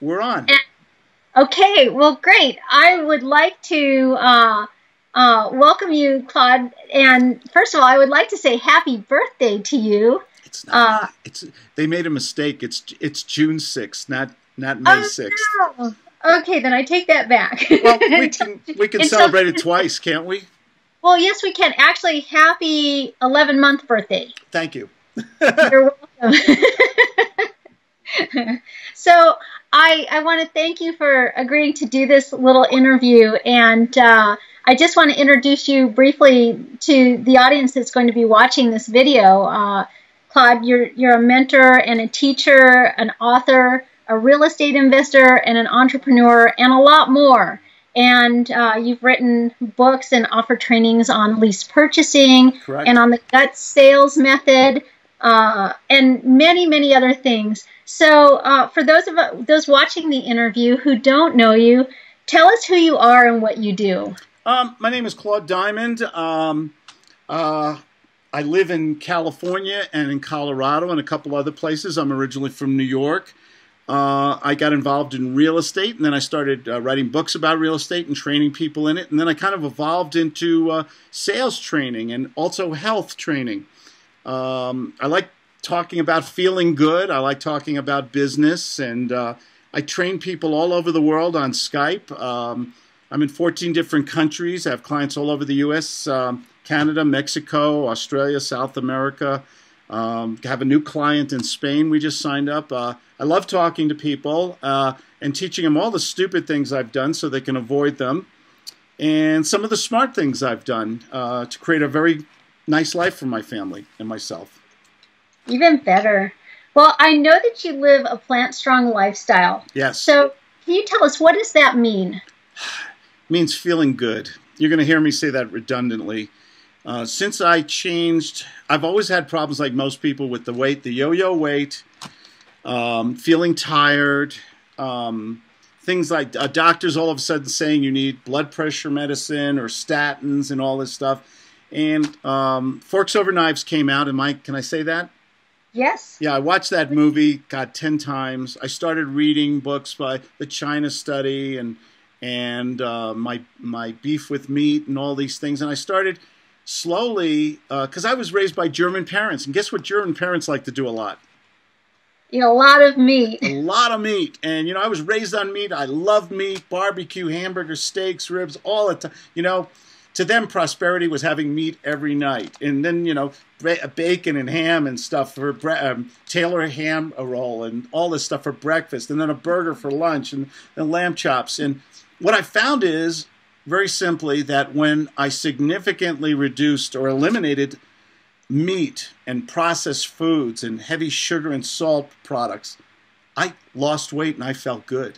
we're on. Okay, well, great. I would like to welcome you, Claude. And first of all, I would like to say happy birthday to you. It's not. They made a mistake. It's June 6th, not May 6th. No. Okay, then I take that back. Well, we can celebrate it twice, can't we? Well, yes, we can. Actually, happy 11-month birthday. Thank you. You're welcome. So I want to thank you for agreeing to do this little interview, and I just want to introduce you briefly to the audience that's going to be watching this video. Claude, you're a mentor and a teacher, an author, a real estate investor, and an entrepreneur, and a lot more. And you've written books and offered trainings on lease purchasing. Correct. And on the gut sales method, and many, many other things. So for those watching the interview who don't know you, tell us who you are and what you do. My name is Claude Diamond. I live in California and in Colorado and a couple other places. I'm originally from New York. I got involved in real estate, and then I started writing books about real estate and training people in it. And then I kind of evolved into sales training and also health training. I like talking about feeling good. I like talking about business, and I train people all over the world on Skype. I'm in 14 different countries. I have clients all over the U.S., Canada, Mexico, Australia, South America. Have a new client in Spain we just signed up. I love talking to people and teaching them all the stupid things I've done so they can avoid them, and some of the smart things I've done to create a very nice life for my family and myself. Even better. Well, I know that you live a plant-strong lifestyle. Yes. So can you tell us, what does that mean? It means feeling good. You're going to hear me say that redundantly. Since I changed, I've always had problems like most people with the weight, the yo-yo weight, feeling tired, things like doctors all of a sudden saying you need blood pressure medicine or statins and all this stuff. And Forks Over Knives came out. Can I say that? Yes. Yeah, I watched that movie, 10 times. I started reading books by the China Study and my beef with meat and all these things. And I started slowly, because I was raised by German parents. And guess what German parents like to do a lot? Eat a lot of meat. A lot of meat. And, I was raised on meat. I love meat, barbecue, hamburgers, steaks, ribs, all the time. To them, prosperity was having meat every night. And then, bacon and ham and stuff for Taylor ham roll and all this stuff for breakfast. And then a burger for lunch and lamb chops. And what I found is, very simply, that when I significantly reduced or eliminated meat and processed foods and heavy sugar and salt products, I lost weight and I felt good.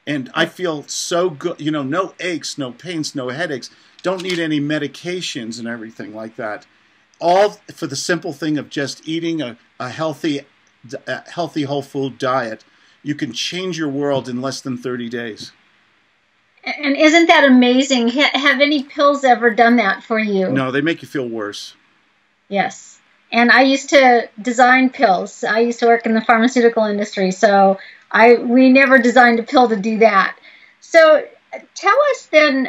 And I feel so good, no aches, no pains, no headaches, don't need any medications and everything like that. All for the simple thing of just eating a healthy whole food diet. You can change your world in less than 30 days. And isn't that amazing? Have any pills ever done that for you? No, they make you feel worse. Yes. And I used to design pills. I used to work in the pharmaceutical industry, so we never designed a pill to do that. So tell us then,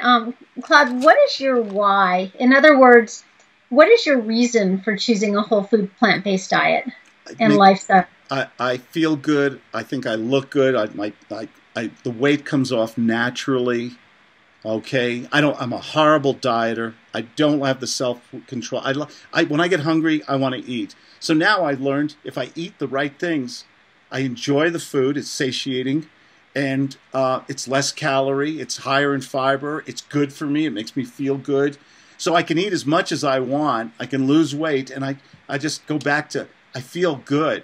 Claude, what is your why? In other words, what is your reason for choosing a whole food plant-based diet and lifestyle? I feel good. I think I look good. The weight comes off naturally. Okay, I'm a horrible dieter. I don't have the self-control. When I get hungry, I want to eat. So now I've learned if I eat the right things, I enjoy the food. It's satiating, and it's less calorie. It's higher in fiber. It's good for me. It makes me feel good. So I can eat as much as I want. I can lose weight, and I just go back to I feel good.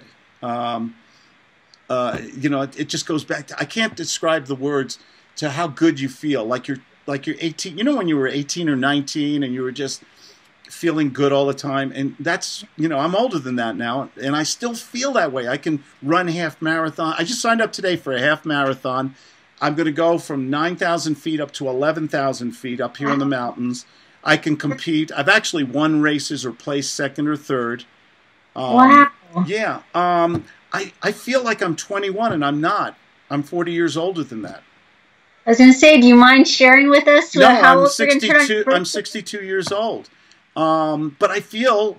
It just goes back to I can't describe the words to how good you feel. Like you're 18. When you were 18 or 19 and you were just feeling good all the time. And that's, I'm older than that now, and I still feel that way. I can run half marathon. I just signed up today for a half marathon. I'm going to go from 9,000 feet up to 11,000 feet up here in the mountains. I can compete. I've actually won races or placed second or third. Wow. Yeah. I feel like I'm 21 and I'm not. I'm 40 years older than that. I was going to say, do you mind sharing with us No, how I'm old you're going to turn on 62. I'm 62 years old. But I feel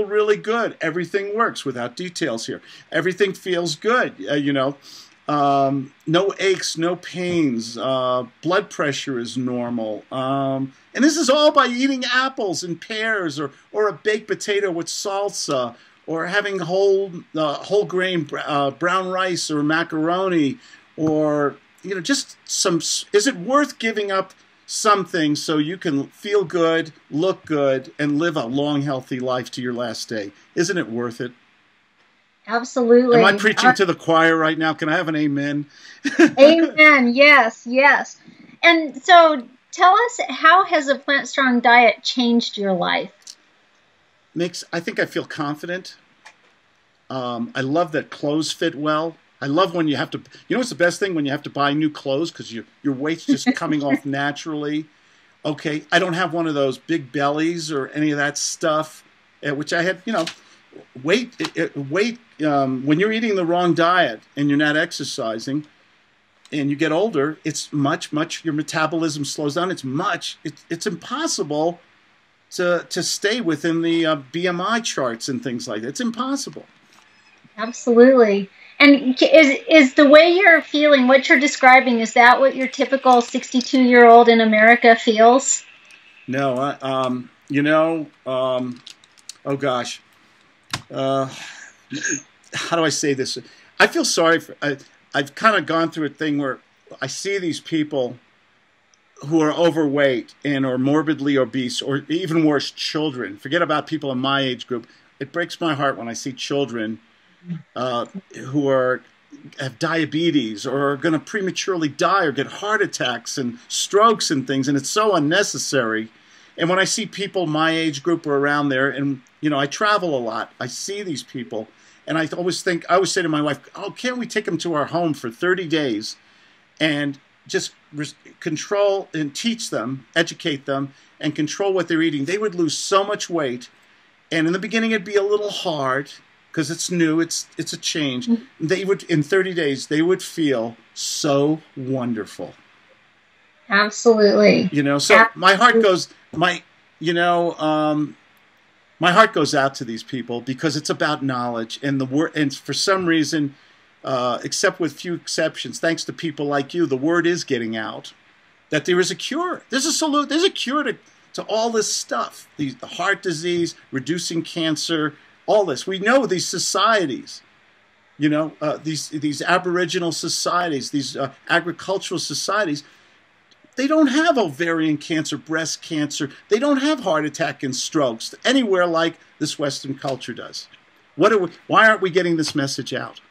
really good. Everything works without details here. Everything feels good. No aches, no pains. Blood pressure is normal. And this is all by eating apples and pears, or a baked potato with salsa, or having whole grain brown rice or macaroni, or just some. Is it worth giving up something so you can feel good, look good, and live a long, healthy life to your last day? Isn't it worth it? Absolutely. Am I preaching to the choir right now? Can I have an amen? Amen. Yes, yes. And so tell us, how has a plant strong diet changed your life? I think I feel confident. I love that clothes fit well. I love when you have to, what's the best thing? When you have to buy new clothes because your weight's just coming off naturally. Okay, I don't have one of those big bellies or any of that stuff, which I had, weight, when you're eating the wrong diet and you're not exercising and you get older, it's much, your metabolism slows down. It's impossible to stay within the BMI charts and things like that. It's impossible. Absolutely. And is the way you're feeling, what you're describing, is that what your typical 62-year-old in America feels? No, oh gosh. How do I say this? I feel sorry for, I've kind of gone through a thing where I see these people who are overweight and or morbidly obese, or even worse, children. Forget about people in my age group. It breaks my heart when I see children who have diabetes or are going to prematurely die or get heart attacks and strokes and things, and it's so unnecessary. And when I see people my age group or around there, and I travel a lot, I see these people, and I always say to my wife, oh, can't we take them to our home for 30 days and just control and teach them, educate them, and control what they're eating? They would lose so much weight, and in the beginning it'd be a little hard because it's new, it's a change. They would, in 30 days, they would feel so wonderful. Absolutely. So my heart goes, my heart goes out to these people because it's about knowledge and the word. And for some reason, except with few exceptions, thanks to people like you, the word is getting out that there is a cure. There's a solution. There's a cure to all this stuff. The heart disease, reducing cancer, all this. We know these societies. These Aboriginal societies, these agricultural societies. They don't have ovarian cancer, breast cancer. They don't have heart attack and strokes anywhere like this Western culture does. Why aren't we getting this message out?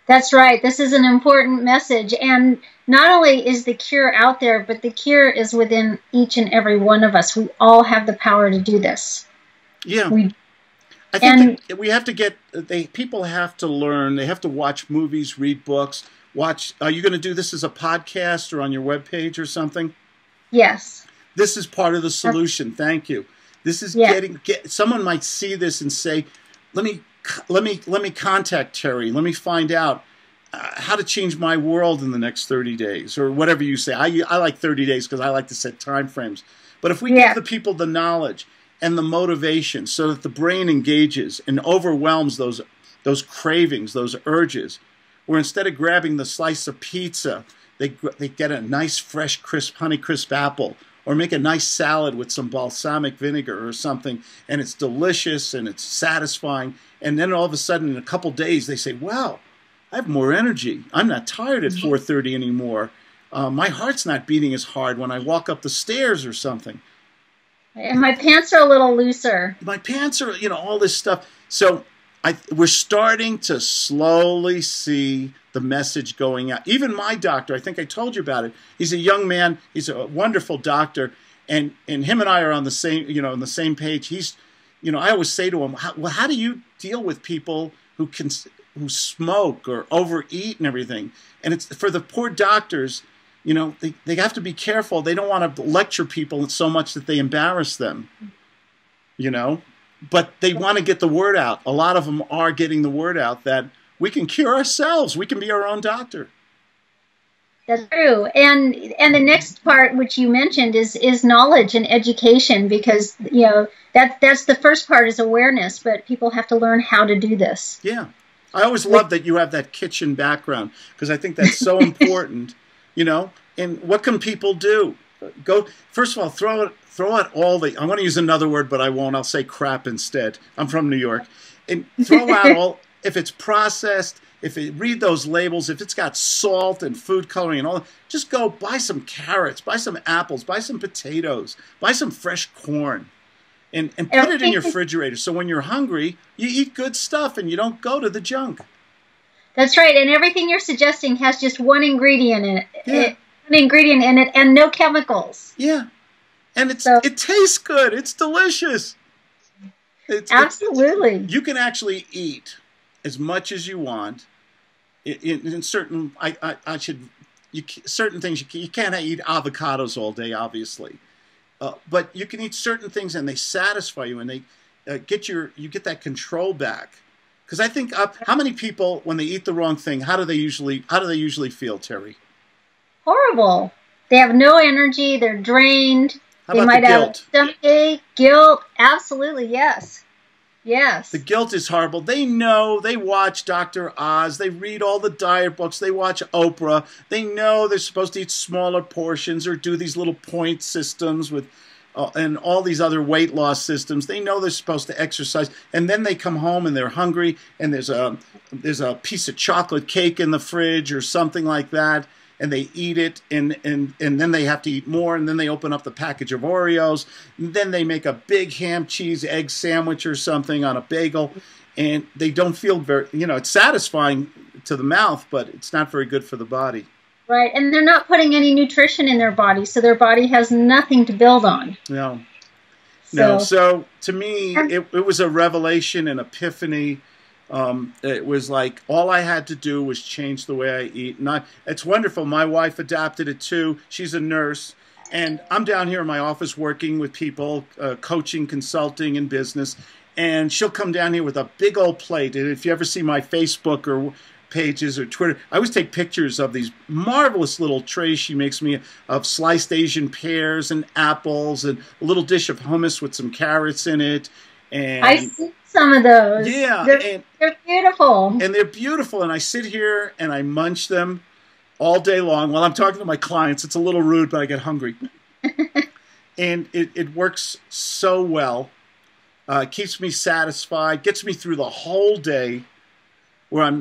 That's right. This is an important message. And not only is the cure out there, but the cure is within each and every one of us. We all have the power to do this. Yeah. I think that we have to people have to learn. They have to watch movies, read books. Are you going to do this as a podcast or on your webpage or something? Yes. This is part of the solution. Thank you. This is someone might see this and say, let me contact Terry. Let me find out how to change my world in the next 30 days or whatever you say. I like 30 days because I like to set time frames. But if we give the people the knowledge and the motivation so that the brain engages and overwhelms those cravings, those urges, where instead of grabbing the slice of pizza, they get a nice, fresh, crisp, Honeycrisp apple, or make a nice salad with some balsamic vinegar or something, and it's delicious and it's satisfying. And then all of a sudden, in a couple days, they say, wow, I have more energy. I'm not tired at 4:30 anymore. My heart's not beating as hard when I walk up the stairs or something. And my pants are a little looser. My pants are, all this stuff. So we're starting to slowly see the message going out. Even my doctor, I think I told you about it. He's a young man. He's a wonderful doctor, and him and I are on the same, on the same page. I always say to him, how do you deal with people who smoke or overeat and everything? And it's for the poor doctors. They have to be careful. They don't want to lecture people so much that they embarrass them. But they want to get the word out. A lot of them are getting the word out that we can cure ourselves. We can be our own doctor. That's true. And the next part, which you mentioned, is knowledge and education, because that's the first part is awareness, but people have to learn how to do this. Yeah. I always love that you have that kitchen background, because I think that's so important, And what can people do? Go, first of all, throw out all the, I want to use another word, but I won't. I'll say crap instead. I'm from New York. And throw out all, if it's processed, if you read those labels, if it's got salt and food coloring and all, just go buy some carrots, buy some apples, buy some potatoes, buy some fresh corn, and put it in your refrigerator. So when you're hungry, you eat good stuff and you don't go to the junk. That's right. And everything you're suggesting has just one ingredient in it. Yeah. One ingredient in it and no chemicals. Yeah. And it tastes good. It's delicious. Absolutely. You can actually eat as much as you want. In certain, certain things you can't eat avocados all day, obviously, but you can eat certain things and they satisfy you and they you get that control back. Because I think how many people, when they eat the wrong thing, how do they usually feel, Terry? Horrible. They have no energy. They're drained. How they about might the have guilt? Stomachache, guilt. Absolutely, yes. Yes. The guilt is horrible. They know. They watch Dr. Oz. They read all the diet books. They watch Oprah. They know they're supposed to eat smaller portions or do these little point systems with, and all these other weight loss systems. They know they're supposed to exercise. And then they come home and they're hungry and there's a piece of chocolate cake in the fridge or something like that. And they eat it, and then they have to eat more, and then they open up the package of Oreos, and then they make a big ham, cheese, egg sandwich or something on a bagel, and they don't feel very, it's satisfying to the mouth, but it's not very good for the body. Right, and they're not putting any nutrition in their body, so their body has nothing to build on. No. So to me, it was a revelation, an epiphany. It was like all I had to do was change the way I eat. And it's wonderful. My wife adapted it too. She's a nurse. And I'm down here in my office working with people, coaching, consulting, and business. And she'll come down here with a big old plate. And if you ever see my Facebook or pages or Twitter, I always take pictures of these marvelous little trays she makes me of sliced Asian pears and apples and a little dish of hummus with some carrots in it. And I see some of those. Yeah. They're beautiful. And they're beautiful. And I sit here and I munch them all day long while I'm talking to my clients. It's a little rude, but I get hungry. And it works so well. It keeps me satisfied, gets me through the whole day where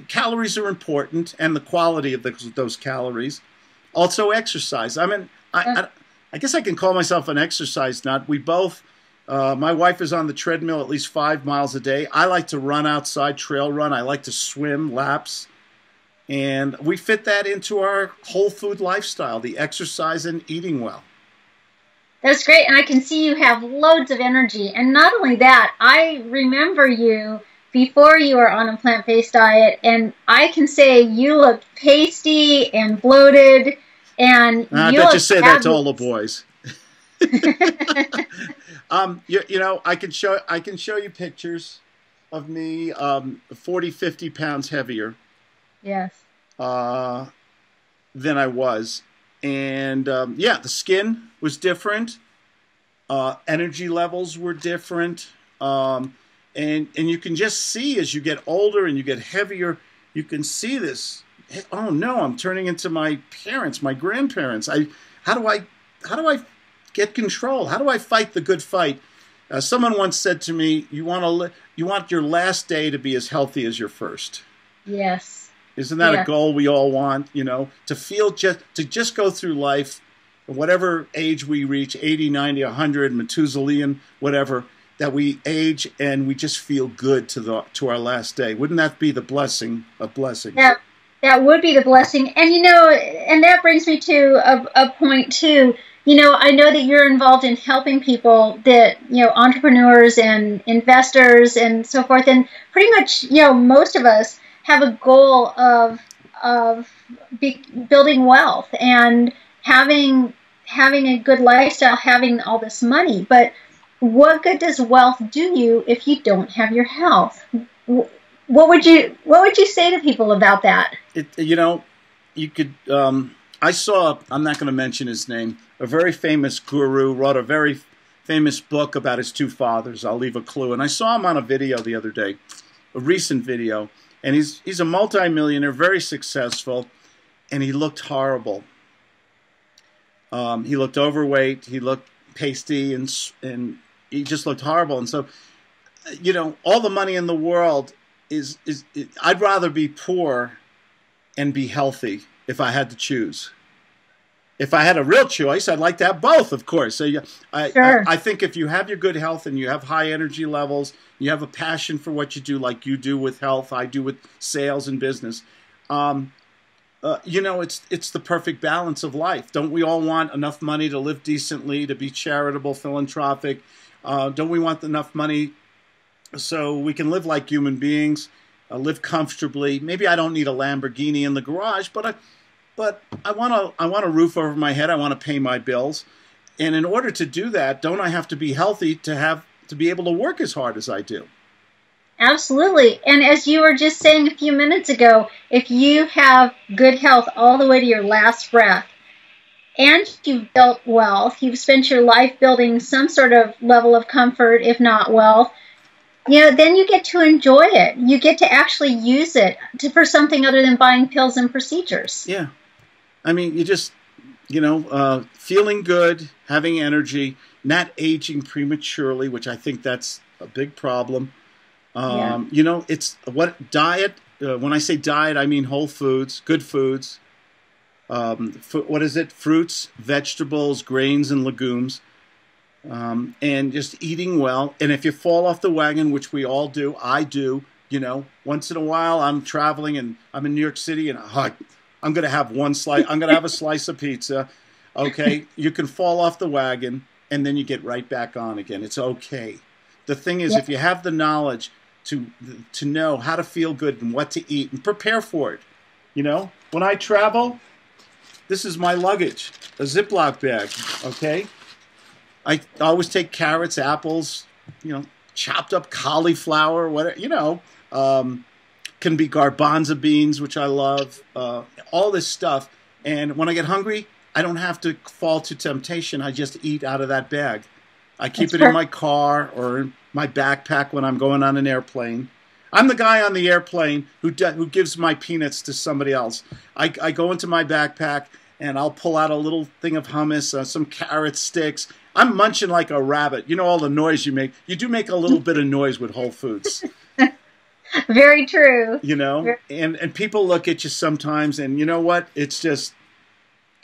calories are important and the quality of those calories. Also exercise. I mean, I guess I can call myself an exercise nut. We both, my wife is on the treadmill at least 5 miles a day. I like to run outside, trail run. I like to swim laps. And we fit that into our whole food lifestyle, the exercise and eating well. That's great. And I can see you have loads of energy. And not only that, I remember you before you were on a plant-based diet, and I can say you looked pasty and bloated, and I you bet you say that to all the boys. I can show you pictures of me 40, 50 pounds heavier. Yes. Than I was. And the skin was different. Energy levels were different. And you can just see as you get older and you get heavier, you can see this. Oh no, I'm turning into my parents, my grandparents. How do I get control? How do I fight the good fight? Someone once said to me, you want your last day to be as healthy as your first. Yes. Isn't that a goal we all want, to just go through life, whatever age we reach, 80, 90, 100, Methuselah, whatever, that we age and we just feel good to our last day. Wouldn't that be the blessing of blessings? Yeah, that would be the blessing. And, and that brings me to a point, too. I know that you're involved in helping people that, entrepreneurs and investors and so forth. And pretty much, most of us have a goal of building wealth and having a good lifestyle, having all this money. But what good does wealth do you if you don't have your health? What would you say to people about that? you could. I saw. I'm not going to mention his name. A very famous guru wrote a very famous book about his two fathers. I'll leave a clue. And I saw him on a video the other day, a recent video, and he's a multimillionaire, very successful, and he looked horrible. He looked overweight. He looked pasty, and he just looked horrible. And so, you know, all the money in the world I'd rather be poor and be healthy if I had to choose. If I had a real choice, I'd like to have both, of course. So I think if you have your good health and you have high energy levels, you have a passion for what you do, like you do with health, I do with sales and business. You know, it's the perfect balance of life. Don't we all want enough money to live decently, to be charitable, philanthropic? Don't we want enough money so we can live like human beings, live comfortably? Maybe I don't need a Lamborghini in the garage, but I want a roof over my head. I want to pay my bills, and in order to do that, don't I have to be healthy to be able to work as hard as I do? Absolutely. And as you were just saying a few minutes ago, if you have good health all the way to your last breath, and you've built wealth, you've spent your life building some sort of level of comfort, if not wealth, you know, then you get to enjoy it. You get to actually use it for something other than buying pills and procedures. Yeah. I mean, you just, you know, feeling good, having energy, not aging prematurely, which I think that's a big problem. You know, it's what diet, when I say diet, I mean whole foods, good foods. What is it? Fruits, vegetables, grains, and legumes. And just eating well. And if you fall off the wagon, which we all do, I do, you know, once in a while I'm traveling and I'm in New York City and I'm going to have one slice, I'm going to have a slice of pizza. Okay. You can fall off the wagon and then you get right back on again. It's okay. The thing is, if you have the knowledge to know how to feel good and what to eat and prepare for it, you know, when I travel, this is my luggage, a Ziploc bag. Okay. I always take carrots, apples, you know, chopped up cauliflower, whatever, you know, can be garbanzo beans, which I love, all this stuff. And when I get hungry, I don't have to fall to temptation. I just eat out of that bag. I keep it in my car or in my backpack when I'm going on an airplane. I'm the guy on the airplane who gives my peanuts to somebody else. I go into my backpack and I'll pull out a little thing of hummus, some carrot sticks. I'm munching like a rabbit. You know all the noise you make. You do make a little bit of noise with Whole Foods. Very true. You know, and people look at you sometimes, and you know what? It's just,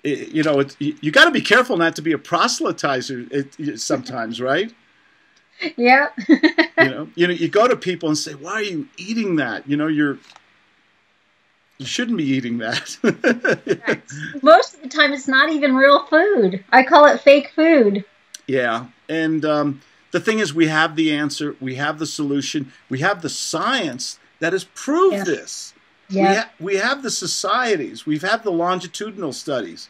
you know, you got to be careful not to be a proselytizer sometimes, right? Yeah. You go to people and say, "Why are you eating that?" You know, you shouldn't be eating that. Most of the time, it's not even real food. I call it fake food. Yeah, and the thing is, we have the answer, we have the solution, we have the science that has proved this. Yeah. We have the societies, we've had the longitudinal studies.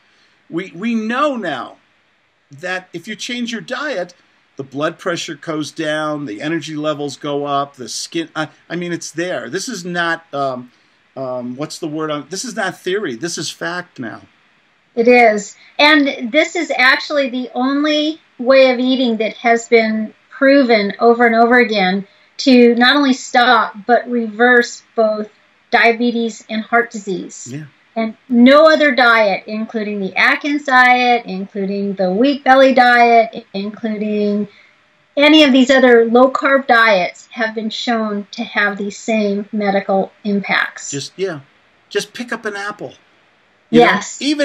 We know now that if you change your diet, the blood pressure goes down, the energy levels go up, the skin. I mean, it's there. This is not what's the word? This is not theory. This is fact now. It is. And this is actually the only way of eating that has been proven over and over again to not only stop, but reverse both diabetes and heart disease. Yeah. And no other diet, including the Atkins diet, including the wheat belly diet, including any of these other low-carb diets, have been shown to have these same medical impacts. Just pick up an apple. Yes. You know,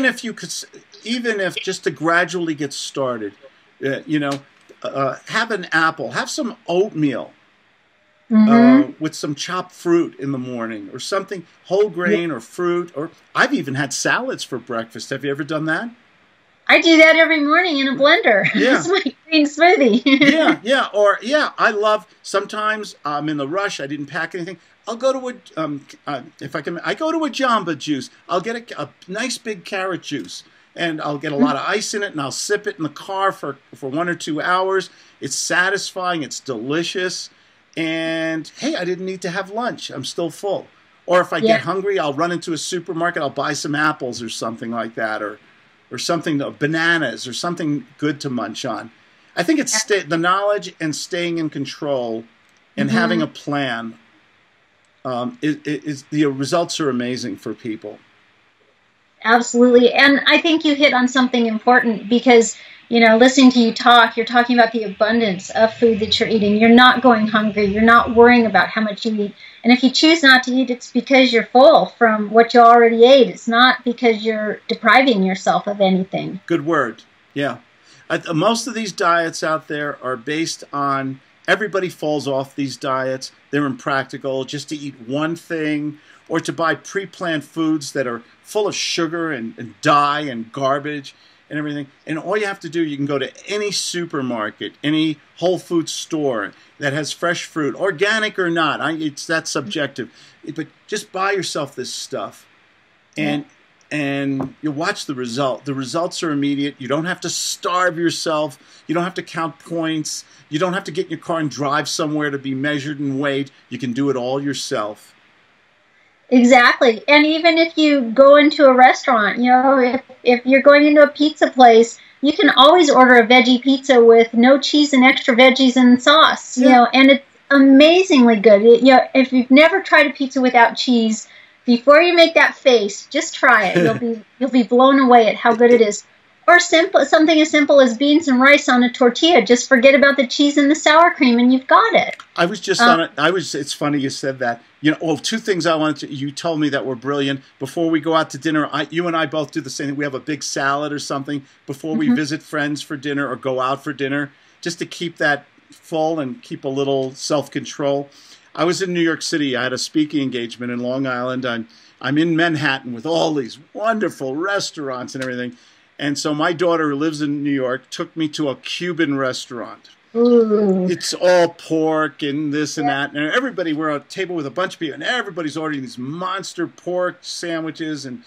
even if just to gradually get started, have an apple, have some oatmeal with some chopped fruit in the morning or something, whole grain or fruit. Or I've even had salads for breakfast. Have you ever done that? I do that every morning in a blender. Yeah. It's my green smoothie. I love, sometimes I'm in the rush, I didn't pack anything. I'll go to I go to a Jamba Juice. I'll get a nice big carrot juice, and I'll get a lot of ice in it, and I'll sip it in the car for 1 or 2 hours. It's satisfying. It's delicious. And, hey, I didn't need to have lunch. I'm still full. Or if I Yeah. get hungry, I'll run into a supermarket, I'll buy some apples or something like that, or something, bananas or something good to munch on. I think it's the knowledge and staying in control and having a plan. The results are amazing for people. Absolutely. And I think you hit on something important because, you know, listening to you talk, you're talking about the abundance of food that you're eating. You're not going hungry. You're not worrying about how much you eat. And if you choose not to eat, it's because you're full from what you already ate. It's not because you're depriving yourself of anything. Good word. Yeah. Most of these diets out there are based on, everybody falls off these diets. They're impractical, just to eat one thing or to buy pre-planned foods that are full of sugar and dye and garbage and everything. And all you have to do, you can go to any supermarket, any Whole Foods store that has fresh fruit, organic or not. That's subjective. But just buy yourself this stuff, and you'll watch the result. The results are immediate. You don't have to starve yourself. You don't have to count points. You don't have to get in your car and drive somewhere to be measured and weighed. You can do it all yourself. Exactly. And even if you go into a restaurant, you know, if you're going into a pizza place, you can always order a veggie pizza with no cheese and extra veggies and sauce, you know, and it's amazingly good. You know, if you've never tried a pizza without cheese, before you make that face, just try it. You'll be blown away at how good it is. Or something as simple as beans and rice on a tortilla. Just forget about the cheese and the sour cream, and you've got it. I was just on it. It's funny you said that. You know, two things I wanted to. You told me that were brilliant. Before we go out to dinner, you and I both do the same thing. We have a big salad or something before we visit friends for dinner or go out for dinner, just to keep that full and keep a little self-control. I was in New York City. I had a speaking engagement in Long Island. I'm in Manhattan with all these wonderful restaurants and everything. And so my daughter, who lives in New York, took me to a Cuban restaurant. Ooh. It's all pork and this and that. And everybody, we're at a table with a bunch of people, and everybody's ordering these monster pork sandwiches and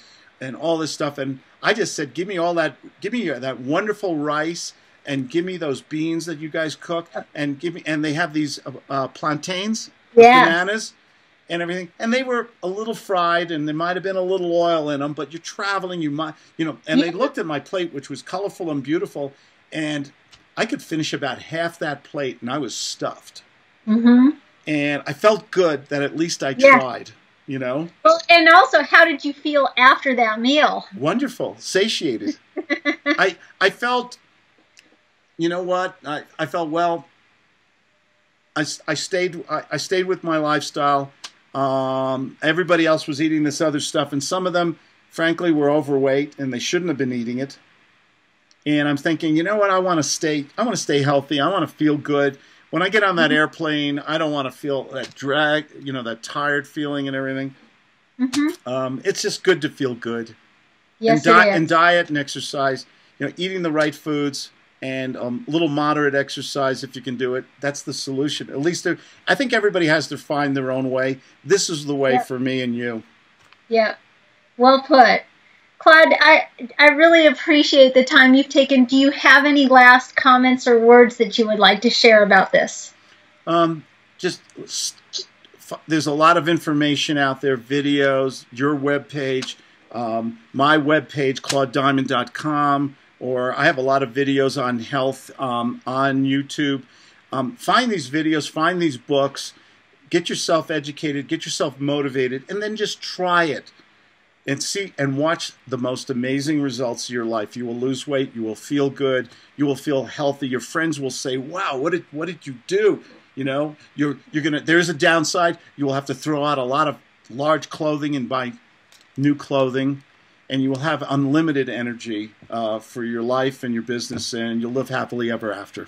all this stuff. And I just said, give me all that. Give me that wonderful rice, and give me those beans that you guys cook. And they have these plantains, bananas, and everything, and they were a little fried, and there might have been a little oil in them. But you're traveling, and they looked at my plate, which was colorful and beautiful, and I could finish about half that plate, and I was stuffed. And I felt good that at least I tried. You know. Well, and also, how did you feel after that meal? Wonderful, satiated. I felt, you know what? I felt well. I stayed with my lifestyle. Everybody else was eating this other stuff, and some of them, frankly, were overweight, and they shouldn't have been eating it. And I'm thinking, you know what? I want to stay healthy. I want to feel good. When I get on that airplane, I don't want to feel that drag, that tired feeling and everything. It's just good to feel good. Yes, and diet and exercise, eating the right foods, and a little moderate exercise if you can do it. That's the solution. At least I think everybody has to find their own way. This is the way for me and you. Yeah, well put. Claude, I really appreciate the time you've taken. Do you have any last comments or words that you would like to share about this? There's a lot of information out there, videos, your webpage, my webpage, ClaudeDiamond.com, or I have a lot of videos on health on YouTube. Find these videos, find these books, get yourself educated, get yourself motivated, and then just try it. And see and watch the most amazing results of your life. You will lose weight. You will feel good. You will feel healthy. Your friends will say, "Wow, what did you do?" You're gonna. There's a downside. You will have to throw out a lot of large clothing and buy new clothing, and you will have unlimited energy for your life and your business, and you'll live happily ever after.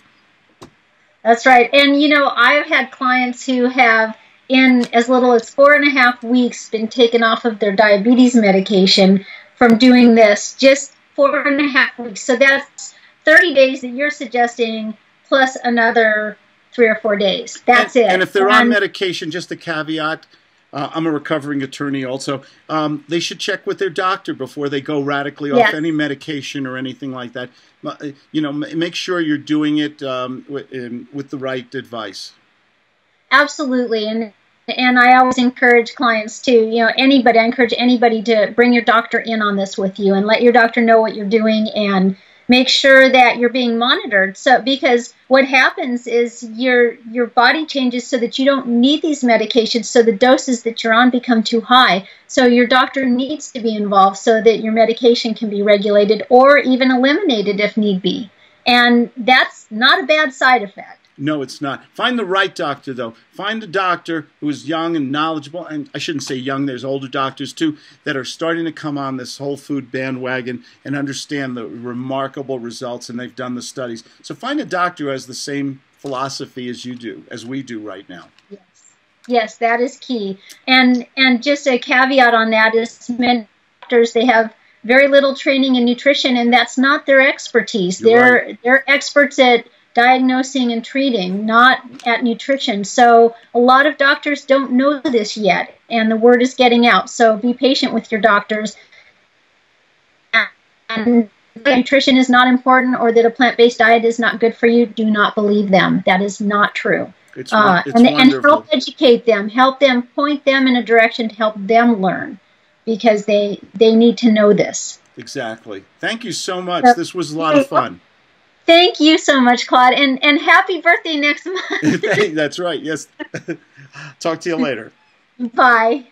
That's right. And I've had clients who have, in as little as 4.5 weeks, been taken off of their diabetes medication from doing this. Just 4.5 weeks. So that's 30 days that you're suggesting, plus another 3 or 4 days. That's it. And if they're on medication, just a caveat, I'm a recovering attorney also, they should check with their doctor before they go radically off any medication or anything like that. Make sure you're doing it with the right advice. Absolutely. And And I always encourage clients to, anybody, I encourage anybody to bring your doctor in on this with you and let your doctor know what you're doing and make sure that you're being monitored. So, because what happens is your body changes so that you don't need these medications, so the doses that you're on become too high. So your doctor needs to be involved so that your medication can be regulated or even eliminated if need be. And that's not a bad side effect. No, it's not. Find the right doctor, though. Find a doctor who is young and knowledgeable. And I shouldn't say young. There's older doctors, too, that are starting to come on this whole food bandwagon and understand the remarkable results, and they've done the studies. So find a doctor who has the same philosophy as you do, as we do right now. Yes. Yes, that is key. And just a caveat on that is many doctors, they have very little training in nutrition, and that's not their expertise. They're experts at diagnosing and treating, not at nutrition. So a lot of doctors don't know this yet, and the word is getting out. So be patient with your doctors. And nutrition is not important or that a plant-based diet is not good for you, do not believe them. That is not true. It's and help educate them, help them, point them in a direction to help them learn, because they need to know this. Exactly. Thank you so much. This was a lot of fun. Thank you so much, Claude, and happy birthday next month. That's right. Yes. Talk to you later. Bye.